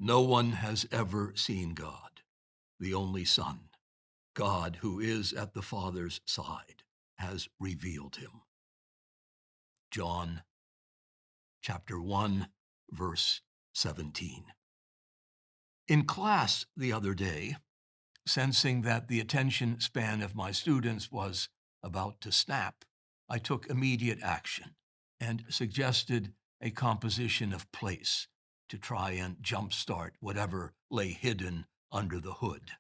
No one has ever seen God, the only Son. God, who is at the Father's side, has revealed him. John chapter 1, verse 17. In class the other day, sensing that the attention span of my students was about to snap, I took immediate action and suggested a composition of place to try and jumpstart whatever lay hidden under the hood.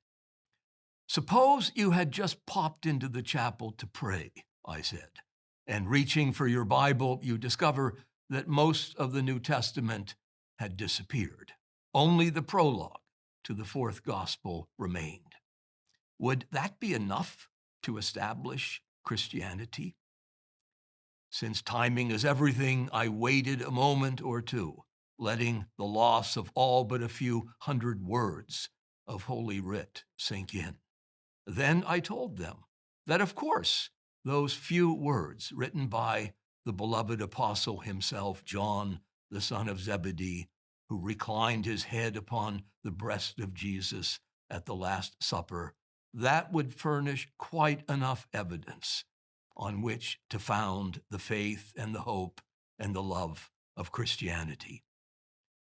Suppose you had just popped into the chapel to pray, I said, and reaching for your Bible, you discover that most of the New Testament had disappeared. Only the prologue to the fourth gospel remained. Would that be enough to establish Christianity? Since timing is everything, I waited a moment or two, letting the loss of all but a few hundred words of Holy Writ sink in. Then I told them that, of course, those few words written by the beloved apostle himself, John, the son of Zebedee, who reclined his head upon the breast of Jesus at the Last Supper, that would furnish quite enough evidence on which to found the faith and the hope and the love of Christianity.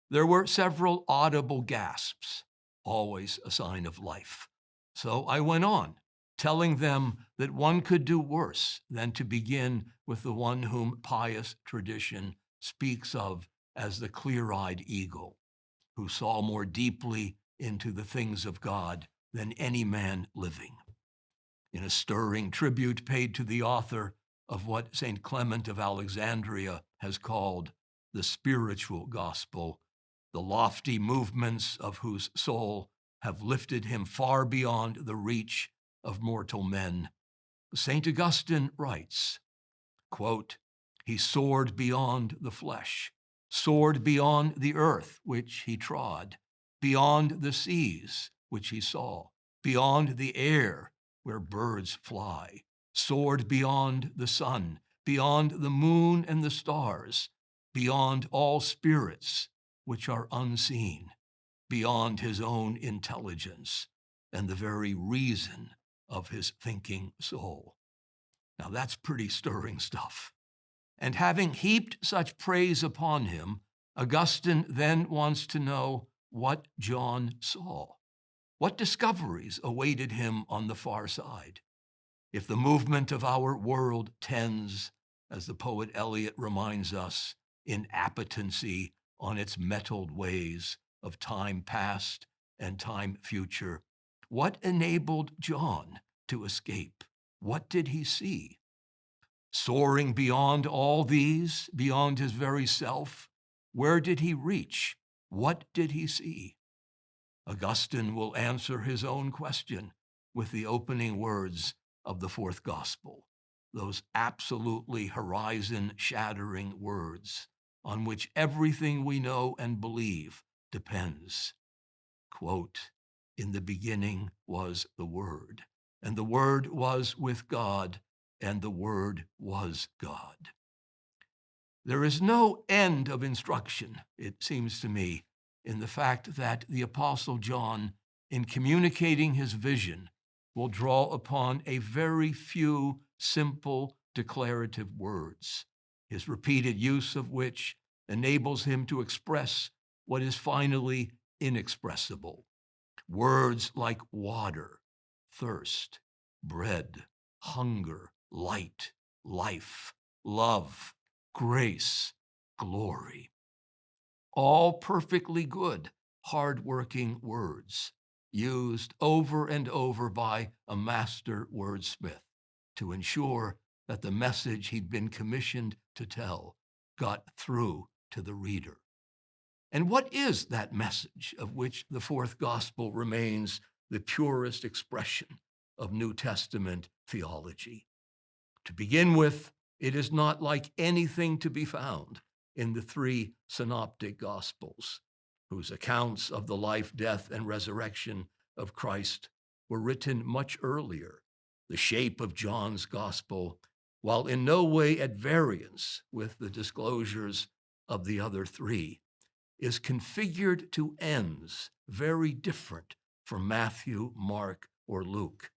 There were several audible gasps, always a sign of life. So I went on, telling them that one could do worse than to begin with the one whom pious tradition speaks of as the clear-eyed eagle, who saw more deeply into the things of God than any man living. In a stirring tribute paid to the author of what St. Clement of Alexandria has called the spiritual gospel, the lofty movements of whose soul have lifted him far beyond the reach of mortal men, St. Augustine writes, quote, "He soared beyond the flesh, soared beyond the earth which he trod, beyond the seas which he saw, beyond the air where birds fly, soared beyond the sun, beyond the moon and the stars, beyond all spirits which are unseen, beyond his own intelligence and the very reason of his thinking soul." Now that's pretty stirring stuff. And having heaped such praise upon him, Augustine then wants to know what John saw. What discoveries awaited him on the far side? If the movement of our world tends, as the poet Eliot reminds us, in appetency on its metalled ways of time past and time future, what enabled John to escape? What did he see? Soaring beyond all these, beyond his very self, where did he reach? What did he see? Augustine will answer his own question with the opening words of the fourth gospel, those absolutely horizon-shattering words on which everything we know and believe depends. Quote, "In the beginning was the Word, and the Word was with God, and the Word was God." There is no end of instruction, it seems to me, in the fact that the Apostle John, in communicating his vision, will draw upon a very few simple declarative words, his repeated use of which enables him to express what is finally inexpressible. Words like water, thirst, bread, hunger, light, life, love, grace, glory. All perfectly good, hard-working words, used over and over by a master wordsmith to ensure that the message he'd been commissioned to tell got through to the reader. And what is that message of which the fourth gospel remains the purest expression of New Testament theology? To begin with, it is not like anything to be found in the three Synoptic Gospels, whose accounts of the life, death, and resurrection of Christ were written much earlier. The shape of John's gospel, while in no way at variance with the disclosures of the other three, is configured to ends very different from Matthew, Mark, or Luke.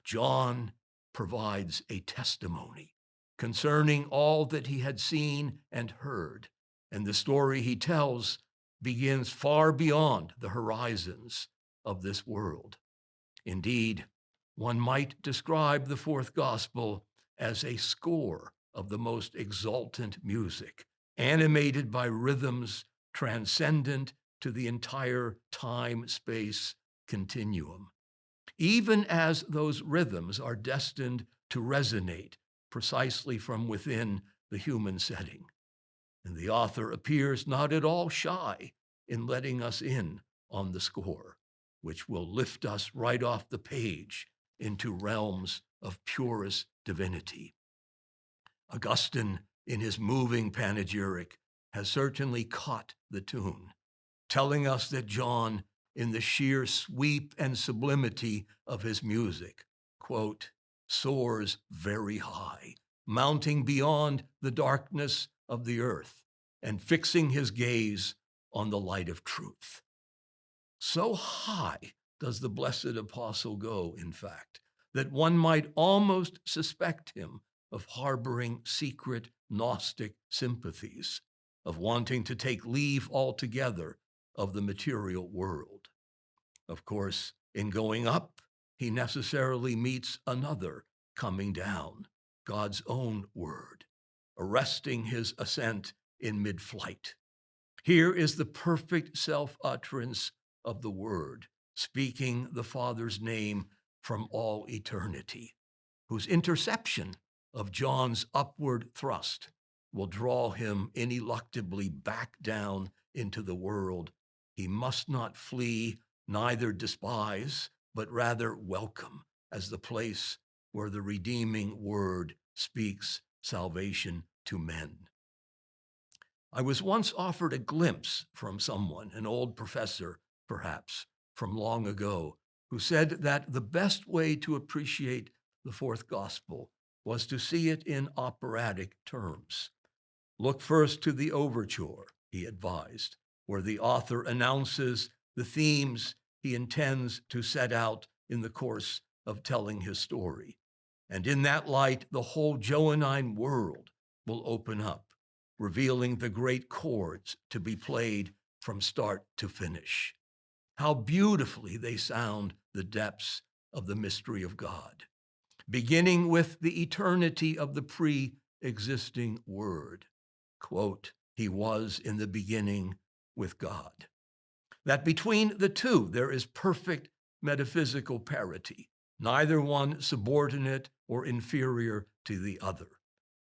John provides a testimony concerning all that he had seen and heard, and the story he tells begins far beyond the horizons of this world. Indeed, one might describe the fourth gospel as a score of the most exultant music, animated by rhythms transcendent to the entire time-space continuum, even as those rhythms are destined to resonate precisely from within the human setting. And the author appears not at all shy in letting us in on the score, which will lift us right off the page into realms of purest divinity. Augustine, in his moving panegyric, has certainly caught the tune, telling us that John, in the sheer sweep and sublimity of his music, quote, soars very high, mounting beyond the darkness of the earth and fixing his gaze on the light of truth. So high does the blessed apostle go, in fact, that one might almost suspect him of harboring secret Gnostic sympathies, of wanting to take leave altogether of the material world. Of course, in going up, he necessarily meets another coming down, God's own word, arresting his ascent in mid-flight. Here is the perfect self-utterance of the word, speaking the Father's name from all eternity, whose interception of John's upward thrust will draw him ineluctably back down into the world he must not flee, neither despise, but rather welcome as the place where the redeeming word speaks salvation to men. I was once offered a glimpse from someone, an old professor, perhaps, from long ago, who said that the best way to appreciate the fourth gospel was to see it in operatic terms. Look first to the overture, he advised, where the author announces the themes he intends to set out in the course of telling his story. And in that light, the whole Johannine world will open up, revealing the great chords to be played from start to finish. How beautifully they sound the depths of the mystery of God, beginning with the eternity of the pre-existing Word. Quote, he was in the beginning with God. That between the two there is perfect metaphysical parity, neither one subordinate or inferior to the other.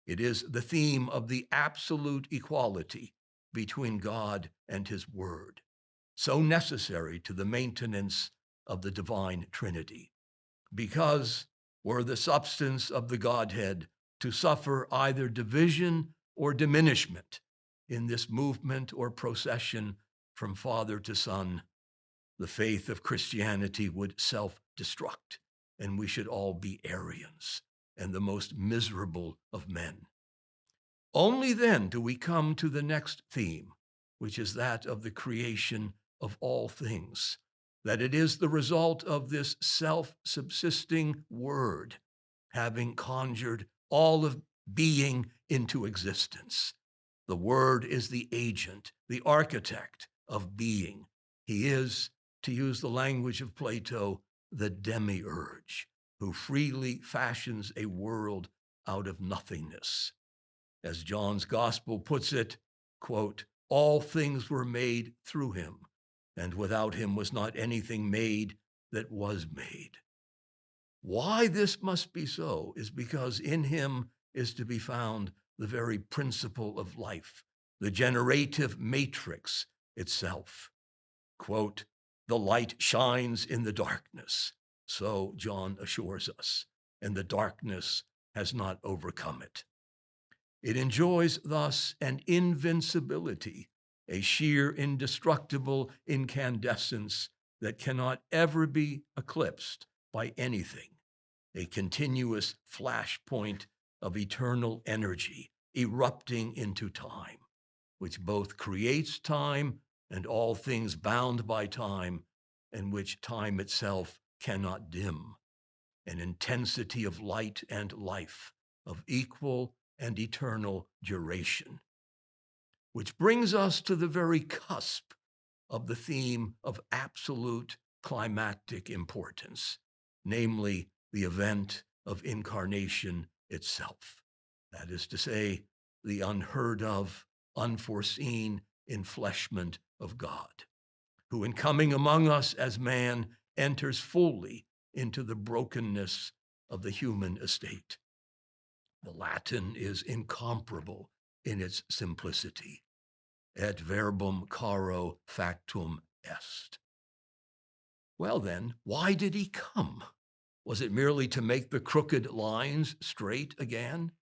It is the theme of the absolute equality between God and his word, so necessary to the maintenance of the divine Trinity. Because were the substance of the Godhead to suffer either division or diminishment in this movement or procession from Father to Son, the faith of Christianity would self-destruct, and we should all be Arians and the most miserable of men. Only then do we come to the next theme, which is that of the creation of all things, that it is the result of this self-subsisting word, having conjured all of being into existence. The word is the agent, the architect of being. He is, to use the language of Plato, the demiurge, who freely fashions a world out of nothingness. As John's gospel puts it, quote, all things were made through him, and without him was not anything made that was made. Why this must be so is because in him is to be found the very principle of life, the generative matrix itself. Quote, the light shines in the darkness, so John assures us, and the darkness has not overcome it. It enjoys thus an invincibility, a sheer indestructible incandescence that cannot ever be eclipsed by anything, a continuous flashpoint of eternal energy erupting into time, which both creates time and all things bound by time, and which time itself cannot dim, an intensity of light and life, of equal and eternal duration. Which brings us to the very cusp of the theme of absolute climactic importance, namely the event of incarnation itself. That is to say, the unheard of, unforeseen enfleshment of God, who in coming among us as man enters fully into the brokenness of the human estate. The Latin is incomparable in its simplicity. Et verbum caro factum est. Well then, why did he come? Was it merely to make the crooked lines straight again?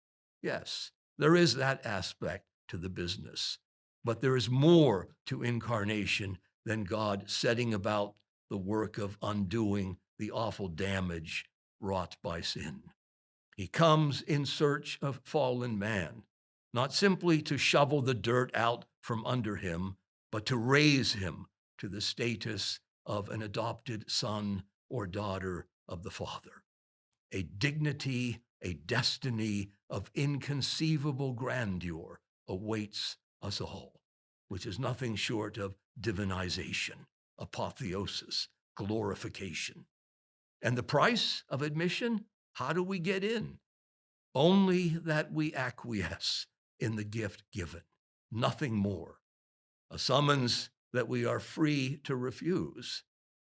Yes, there is that aspect to the business. But there is more to incarnation than God setting about the work of undoing the awful damage wrought by sin. He comes in search of fallen man, not simply to shovel the dirt out from under him, but to raise him to the status of an adopted son or daughter of the Father. A dignity, a destiny of inconceivable grandeur awaits us all, which is nothing short of divinization, apotheosis, glorification. And the price of admission? How do we get in? Only that we acquiesce in the gift given, nothing more. A summons that we are free to refuse,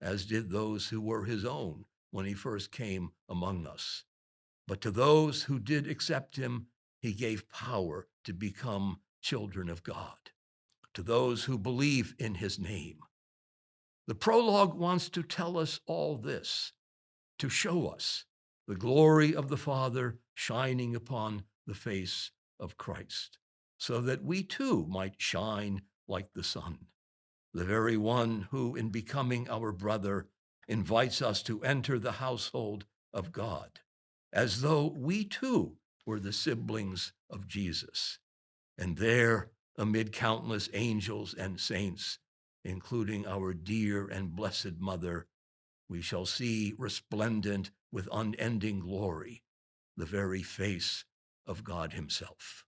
as did those who were his own when he first came among us. But to those who did accept him, he gave power to become children of God, to those who believe in his name. The prologue wants to tell us all this, to show us the glory of the Father shining upon the face of Christ, so that we too might shine like the sun, the very one who, in becoming our brother, invites us to enter the household of God, as though we too were the siblings of Jesus. And there, amid countless angels and saints, including our dear and blessed Mother, we shall see resplendent with unending glory the very face of God himself.